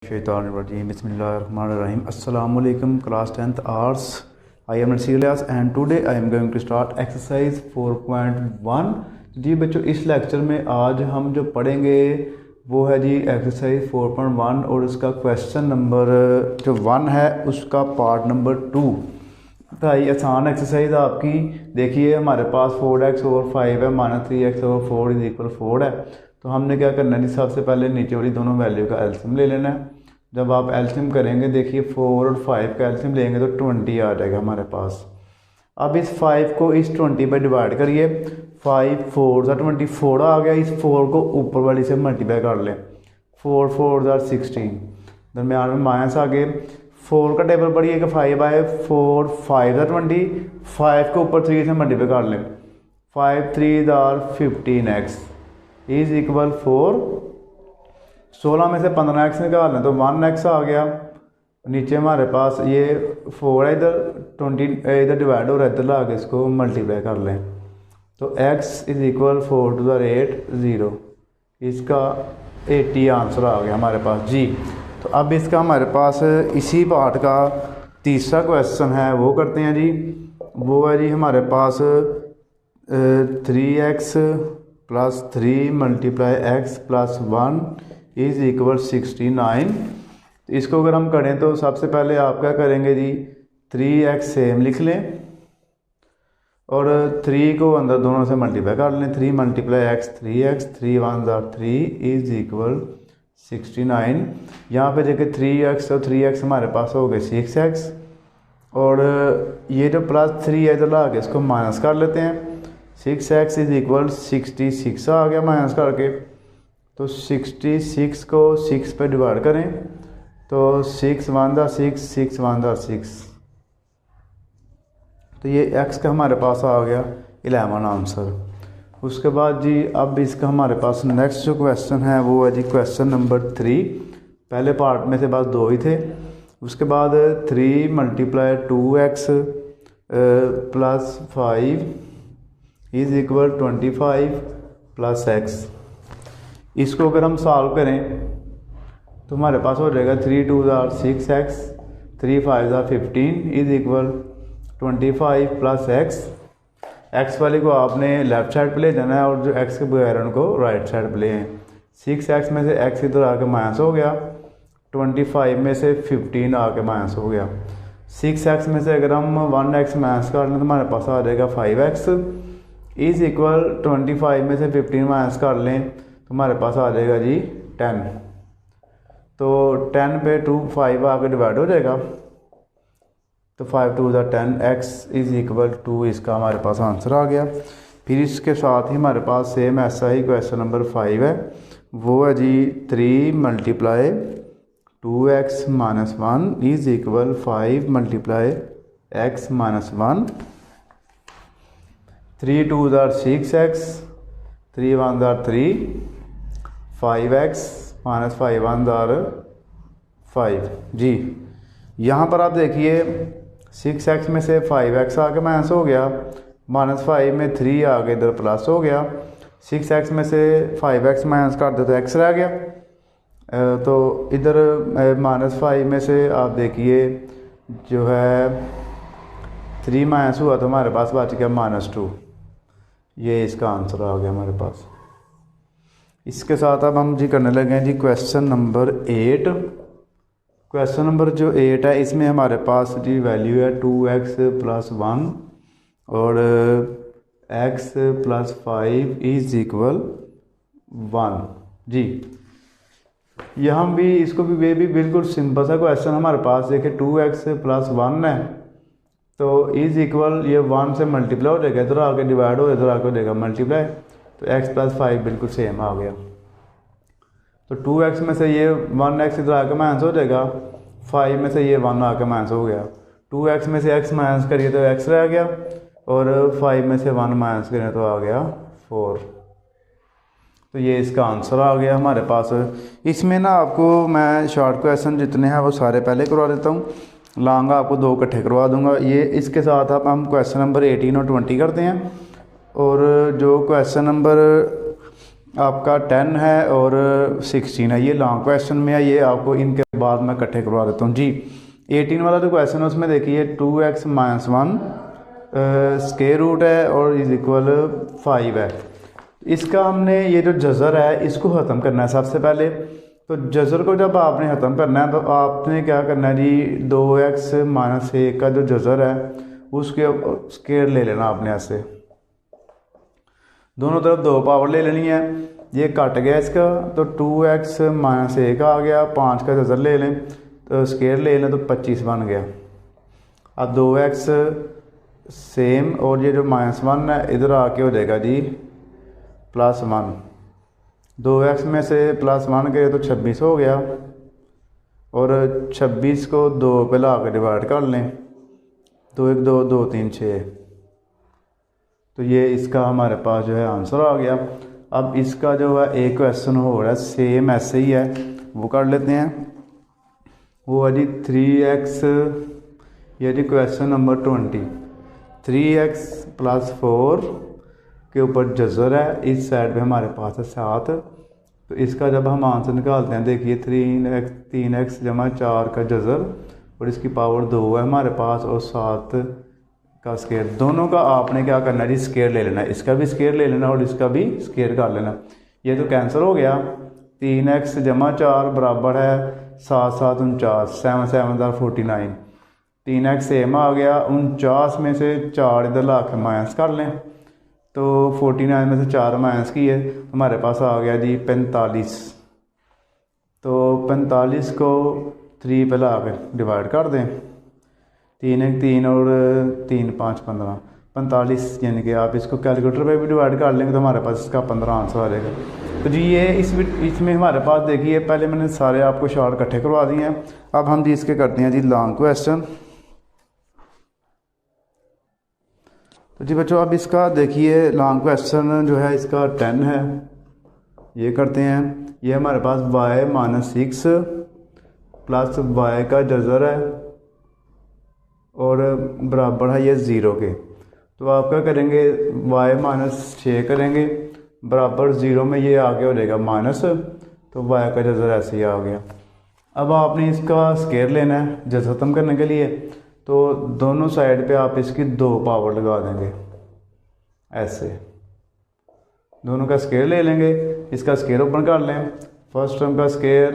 Shaitanirrajim. Bismillahirrahmanirrahim. Assalamualaikum. Class 10th Arts. I am Nasir and today I am going to start exercise 4.1. जी बच्चों, इस lecture में आज हम जो पढ़ेंगे वो है जी एक्सरसाइज 4.1 और इसका क्वेश्चन नंबर जो 1 है उसका पार्ट नंबर 2। भाई आसान एक्सरसाइज आपकी देखिए, हमारे पास 4x ओवर 5 है minus 3x over 4 is equal 4 है। तो हमने क्या करना है, सबसे पहले नीचे वाली दोनों वैल्यू का एलसीएम ले लेना है। जब आप एलसीएम करेंगे देखिए 4 और 5 का एलसीएम लेंगे तो 20 आ जाएगा हमारे पास। अब इस 5 को इस 20 पे डिवाइड करिए, 5 4 ज़ा 24 आ गया। इस 4 को ऊपर वाली से मल्टीप्लाई कर लें, 4 4 ज़ा 16, दरम्यान में माइनस आ गए। 4 का टेबल पढ़िएगा 5 आए, 4 5 ज़ा 20, 5 को ऊपर 3 से मल्टीप्लाई कर लें, 5 3 ज़ा 15x इज इक्वल 4। 16 में से 15x निकाल लें तो 1x आ गया। नीचे हमारे पास ये 4 है, इधर 20 इधर डिवाइड हो रहा है, इधर ला के इसको मल्टीप्लाई कर लें तो x is equal 4 to the 8 0। इसका 80 आंसर आ गया हमारे पास जी। तो अब इसका हमारे पास इसी पार्ट का तीसरा क्वेश्चन है वो करते हैं जी। वो है जी हमारे पास 3x plus 3 multiply x plus 1 is equal 69। इसको अगर हम करें तो सबसे पहले आप क्या करेंगे जी, 3x सेम लिख लें और 3 को अंदर दोनों से मल्टीप्लाई कर लें। 3 मल्टीप्लाई x 3x, 3 1 ज़ा 3 इज इक्वल 69। यहाँ पे देखिए 3x और 3x हमारे पास हो गए 6x और ये जो प्लस 3 है इधर ला के इसको माइनस कर लेते हैं। 6x इज इक्वल 66 आ गया माइनस करके। तो 66 को 6 पे डिवाइड करें तो 6 1 ज़ा 6, 6 1 ज़ा 6, तो ये x का हमारे पास आ गया 11 आंसर। उसके बाद जी अब इसका हमारे पास नेक्स्ट जो क्वेश्चन है वो है जी क्वेश्चन नंबर 3। पहले पार्ट में से बस 2 ही थे। उसके बाद 3 multiply 2x plus 5 is equal 25 plus x। इसको अगर हम सॉल्व करें तो हमारे पास हो जाएगा 3 2 ज़ा 6x, 3 5 ज़ा 15 इज इक्वल 25 प्लस x वाले को आपने लेफ्ट साइड पे ले जाना है और जो x के बगैर उनको राइट साइड पे ले हैं। 6x में से x इधर आके माइनस हो गया, 25 में से 15 आके माइनस हो गया। 6x में से अगर हम 1x माइनस कर लें तो हमारे पास आ जाएगा 5x इज इक्वल 25 में से 15 माइनस कर लें तो हमारे पास आ जाएगा जी 10। तो 10 पे 2 5 आके डिवाइड हो जाएगा तो 5 2 ज़ा 10 x इज इक्वल 2, इसका हमारे पास आंसर आ गया। फिर इसके साथ ही हमारे पास सेम ऐसा ही क्वेश्चन नंबर 5 है। वो है जी 3 multiply 2x minus 1 is equal 5 multiply x minus 1। 3 2 ज़ा 6x, 3 1 ज़ा 3, 5x माइनस 5 1 ज़ा 5 जी। यहाँ पर आप देखिए 6x में से 5x आके माइनस हो गया, माइनस 5 में 3 आगे इधर प्लस हो गया। 6x में से 5x माइनस कर दे तो x रह गया। तो इधर माइनस 5 में से आप देखिए जो है 3 माइनस हुआ तो हमारे पास बच गया -2। ये इसका आंसर आ गया हमारे पास। इसके साथ अब हम जी करने लगे हैं जी क्वेश्चन नंबर 8। क्वेश्चन नंबर जो 8 है इसमें हमारे पास जी वैल्यू है 2x प्लस 1 और x प्लस 5 इज इक्वल 1 जी। यहाँ भी इसको भी वे भी बिल्कुल सिंपल सा क्वेश्चन हमारे पास देखिए 2x प्लस 1 है तो इज इक्वल ये 1 से मल्टीप्लाई हो जाएगा, इधर आके डिवाइड हो इधर आके हो जाएगा मल्टीप्लाई, तो x प्लस 5 बिल्कुल सेम आ गया। तो 2x में से ये 1x इधर आके माइनस हो जाएगा, 5 में से ये 1 आके माइनस हो गया। 2x में से x माइनस करिए तो x रह गया और 5 में से 1 माइनस करें तो आ गया 4। तो ये इसका आंसर आ गया हमारे पास। इसमें ना आपको मैं शॉर्ट क्वेश्चन जितने हैं वो सारे पहले करवा देता हूँ, लॉन्ग आपको 2 इकट्ठे करवा दूंगा। ये इसके साथ अब हम क्वेश्चन नंबर 18 और 20 करते हैं और जो क्वेश्चन नंबर आपका 10 है और 16 है ये लॉन्ग क्वेश्चन में है। ये आपको इनके बाद में इकट्ठे करवा देता हूँ जी। 18 वाला जो क्वेश्चन है उसमें देखिए 2x माइनस 1 स्क्वायर रूट है और इज इक्वल 5 है। इसका हमने ये जो जज़र है इसको ख़त्म करना है सबसे पहले। तो जज़र को जब आपने ख़त्म करना है तो आपने क्या करना है जी, 2x माइनस 1 का जो जज़र है उसके स्क्वायर ले लेना आपने ऐसे, दोनों तरफ 2 पावर ले लेनी है। ये कट गया इसका, तो 2x माइनस 1 आ गया, 5 का जज़र ले लें तो स्क्वायर ले लें तो 25 बन गया। अब 2x सेम और ये जो -1 है इधर आके हो जाएगा जी +1। 2x में से +1 गए तो 26 हो गया और 26 को 2 पे ला के डिवाइड कर लें, 2 1 2 2 3 6। तो ये इसका हमारे पास जो है आंसर आ गया। अब इसका जो है एक क्वेश्चन हो रहा है सेम ऐसे ही है, वो कर लेते हैं। वो है जी 3x, ये जी क्वेश्चन नंबर 20। 3x + 4 के ऊपर जज़र है, इस साइड पे हमारे पास है 7। तो इसका जब हम आंसर निकालते हैं देखिए 3x जमा 4 का जज़र और इसकी पावर 2 है हमारे पास और 7 का स्क्वायर। दोनों का आपने क्या करना है जी, स्क्वायर ले लेना है। इसका भी स्क्वायर ले लेना और इसका भी स्क्वायर कर लेना। ये तो कैंसिल हो गया। 3x जमा 4 बराबर है 7 7 49, 7 7 49। 3x सेम आ गया, 49 में से 4 इधर ला के माइनस कर लें तो 49 में से 4 माइनस की है हमारे पास आ गया जी 45। तो 45 को 3 पे ला के डिवाइड कर दें, 3 1 3 और 3 5 15 45, यानी कि आप इसको कैलकुलेटर पे भी डिवाइड कर लेंगे तो हमारे पास इसका 15 आंसर आ जाएगा। तो जी ये इसमें हमारे पास देखिए पहले मैंने सारे आपको शॉर्ट इकट्ठे करवा दिए हैं। अब हम जी इसके करते हैं जी लॉन्ग क्वेश्चन। तो जी बच्चों अब इसका देखिए लॉन्ग क्वेश्चन जो है इसका 10 है, ये करते हैं। ये हमारे पास y - 6 प्लस y का जज़र है और बराबर है ये 0 के। तो आप क्या करेंगे, y - 6 करेंगे बराबर 0 में ये आगे हो जाएगा माइनस, तो y का जज़र ऐसे ही आ गया। अब आपने इसका स्क्वायर लेना है जज़र ख़त्म करने के लिए, तो दोनों साइड पे आप इसकी 2 पावर लगा देंगे ऐसे, दोनों का स्क्वायर ले लेंगे। इसका स्क्वायर ओपन कर लें, फर्स्ट टर्म का स्क्वायर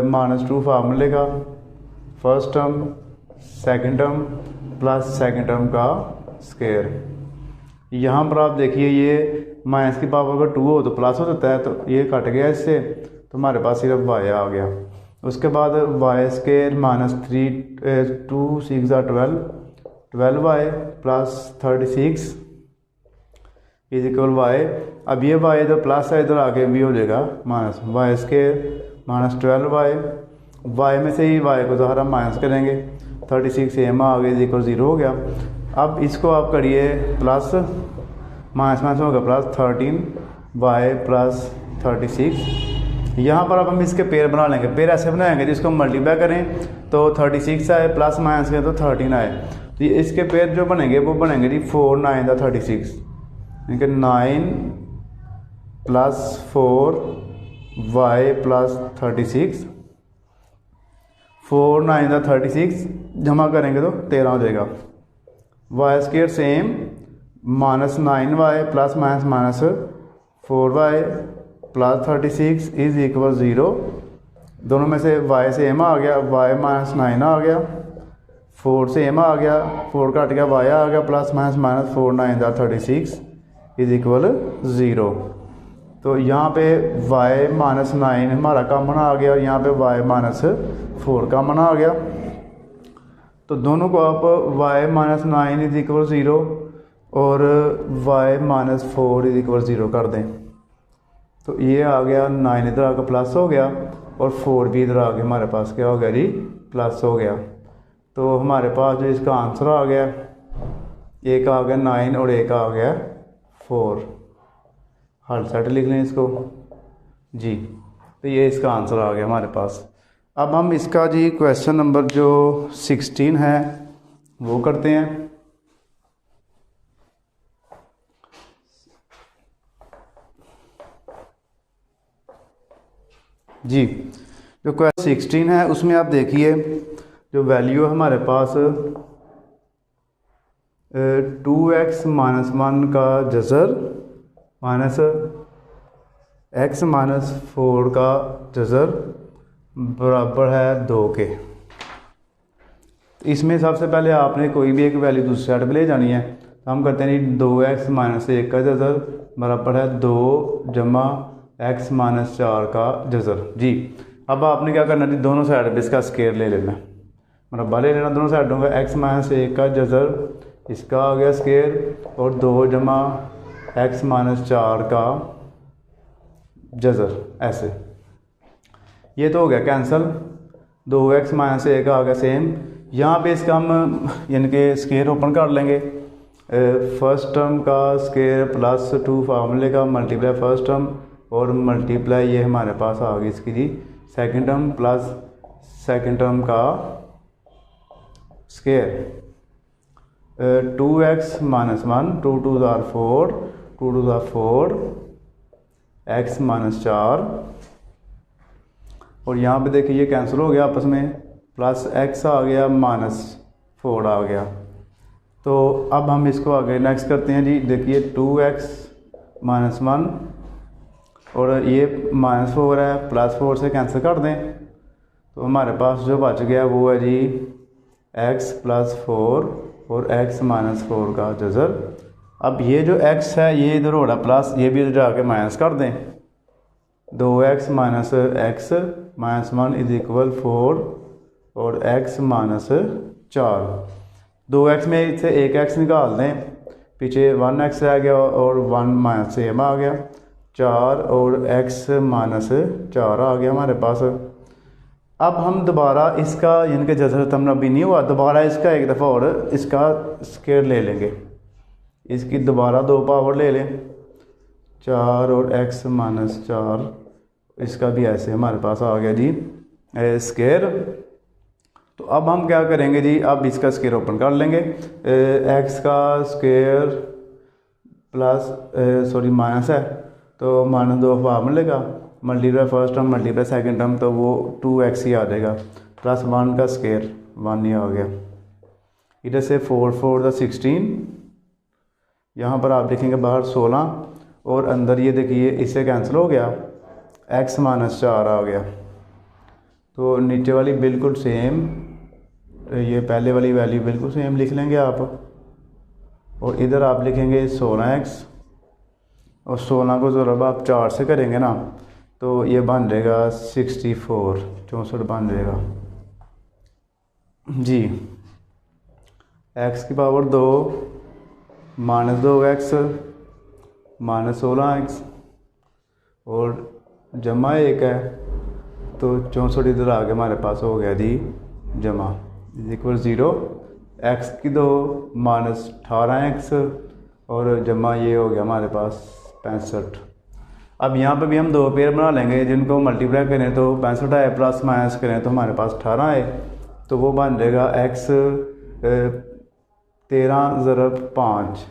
-2 फार्मूले का, first term second term plus second term का स्क्वायर। यहाँ पर आप देखिए ये माइनस की पावर का 2 हो तो प्लस हो जाता है, तो ये कट गया इससे, तो हमारे पास सिर्फ y आ गया। उसके बाद y square -3 2 6 12y plus 36 is equal y। अब ये y इधर प्लस है, इधर आके भी हो जाएगा minus, y square -12y, y में से ही y को ज़रा माइनस करेंगे, 36 सेम आ गया इज इक्वल 0 हो गया। अब इसको आप करिए प्लस माइनस माइनस होगा प्लस 13y प्लस 36। यहाँ पर अब हम इसके पेयर बना लेंगे। पेयर ऐसे बनाएंगे जिसको मल्टीप्लाई करें तो 36 आए, प्लस माइनस करें तो 13 आए। तो ये इसके पेयर जो बनेंगे वो बनेंगे जी 4 9 36, यानी कि 9 + 4 y प्लस 36, 4 9 36 जमा करेंगे तो 13 हो जाएगा। y square same -9y plus minus -4y plus 36 is equal 0। दोनों में से y सेम आ गया, y -9 आ गया, 4 सेम आ गया, 4 कट गया, y आ गया, प्लस माइनस -4 9 36 इज इक्वल 0। तो यहाँ पे y -9 हमारा कॉमन आ गया और यहाँ पे y -4 कॉमन आ गया। तो दोनों को आप y - 9 इज इक्वल 0 और y - 4 इज इक्वल 0 कर दें, तो ये आ गया 9 इधर आकर प्लस हो गया और 4 भी इधर आके हमारे पास क्या हो गया जी प्लस हो गया। तो हमारे पास जो इसका आंसर आ गया, एक आ गया 9 और एक आ गया 4। हल सेट लिख लें इसको जी। तो ये इसका आंसर आ गया हमारे पास। अब हम इसका जी क्वेश्चन नंबर जो 16 है वो करते हैं। जी जो क्वेश्चन 16 है उसमें आप देखिए जो वैल्यू है हमारे पास 2x माइनस 1 का जज़र माइनस x माइनस 4 का जज़र बराबर है 2 के। इसमें सबसे पहले आपने कोई भी एक वैल्यू दूसरी साइड पे ले जानी है, तो हम करते हैं जी 2x माइनस 1 का जज़र बराबर है 2 जमा x माइनस 4 का जज़र जी। अब आपने क्या करना जी, दोनों साइड पे इसका स्केयर ले लेना, मरबा ले लेना दोनों साइडों का। x माइनस 1 का जज़र इसका आ गया स्केयर और 2 जमा x माइनस 4 का जज़र, ऐसे ये तो हो गया कैंसिल। 2x माइनस 1 का आ गया सेम। यहाँ पे इसका हम यानी कि स्केयर ओपन कर लेंगे। फर्स्ट टर्म का स्केयर प्लस 2 फार्मूले का मल्टीप्लाई फर्स्ट टर्म और मल्टीप्लाई ये हमारे पास आ गई इसकी जी second term plus second term का स्केयर। 2x माइनस 1 2 2 ज़ार 4 2 2 ज़ार 4 x माइनस 4 और यहाँ पे देखिए ये कैंसिल हो गया आपस में, प्लस x आ गया माइनस 4 आ गया। तो अब हम इसको आगे नेक्स्ट करते हैं जी। देखिए 2x माइनस 1 और ये माइनस 4 है, प्लस 4 से कैंसिल कर दें तो हमारे पास जो बच गया वो है जी x प्लस 4 और x माइनस 4 का जज़र। अब ये जो x है ये इधर हो रहा प्लस, ये भी इधर जाके माइनस कर दें। 2x minus x minus 1 is equal 4 और x माइनस 4। 2x में से एक x निकाल दें, पीछे 1x रह गया और 1 माइनस सेम आ गया 4 और x माइनस 4 आ गया हमारे पास। अब हम दोबारा इसका यानी कि जज़र तमना भी नहीं हुआ, दोबारा इसका एक दफ़ा और इसका स्केयर ले लेंगे, इसकी दोबारा 2 पावर ले लें 4 और x माइनस 4, इसका भी ऐसे हमारे पास आ गया जी स्केयर। तो अब हम क्या करेंगे जी, अब इसका स्केयर ओपन कर लेंगे। x का स्केयर प्लस माइनस है तो माइनस 2 फार्मूले का multiply first term multiply second term तो वो 2x ही आ जाएगा, प्लस 1 का स्केयर 1 ही आ गया। इधर से 4 4 द 16, यहाँ पर आप देखेंगे बाहर 16 और अंदर ये देखिए इससे कैंसिल हो गया, x माइनस 4 आ गया। तो नीचे वाली बिल्कुल सेम, ये पहले वाली वैल्यू बिल्कुल सेम लिख लेंगे आप और इधर आप लिखेंगे 16x और 16 को ज़रूर आप 4 से करेंगे ना तो ये बन जाएगा 64 बन जाएगा जी। x की power 2 minus 2x minus 16x और जमा 1 है तो 64 इधर आगे हमारे पास हो गया जी जमा इज इक्वल 0। x की 2 माइनस 18x और जमा ये हो गया हमारे पास 65। अब यहाँ पे भी हम 2 पेयर बना लेंगे जिनको मल्टीप्लाई करें तो 65 आए, प्लस माइनस करें तो हमारे पास 18 आए, तो वो बन जाएगा x 13 ज़रब 5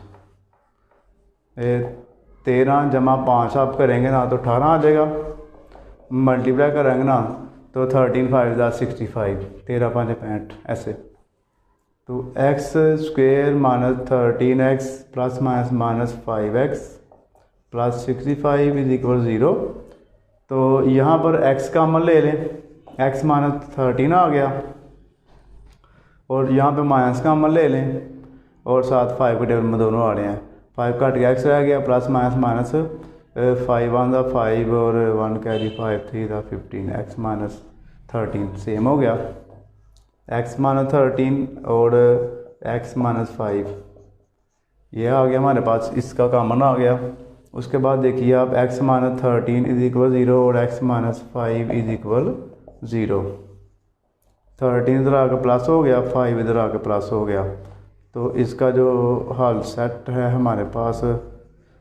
13 जमा 5 आप करेंगे ना तो 18 आ जाएगा, मल्टीप्लाई करेंगे ना तो 13 5 ज़ा 65 13 5 65 ऐसे। तो x square minus 13x plus minus minus 5x plus 65 is equal 0। तो यहाँ पर x का अमल ले लें, x माइनस 13 आ गया और यहाँ पे माइनस का अमल ले लें और साथ 5 के टेबल में दोनों आ रहे हैं, 5 कट गया x रह गया प्लस माइनस माइनस 5 1 ज़ा 5 और 1 कैरी 5 3 ज़ा 15 x माइनस 13 सेम हो गया, x माइनस 13 और x माइनस 5 ये आ गया हमारे पास, इसका कॉमन आ गया। उसके बाद देखिए आप x माइनस 13 इज इक्वल 0 और x माइनस 5 इज इक्वल 0। 13 इधर आकर प्लस हो गया, 5 इधर आकर प्लस हो गया, तो इसका जो हल सेट है हमारे पास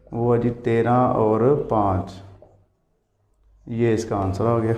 वो है जी 13 और 5, ये इसका आंसर आ गया।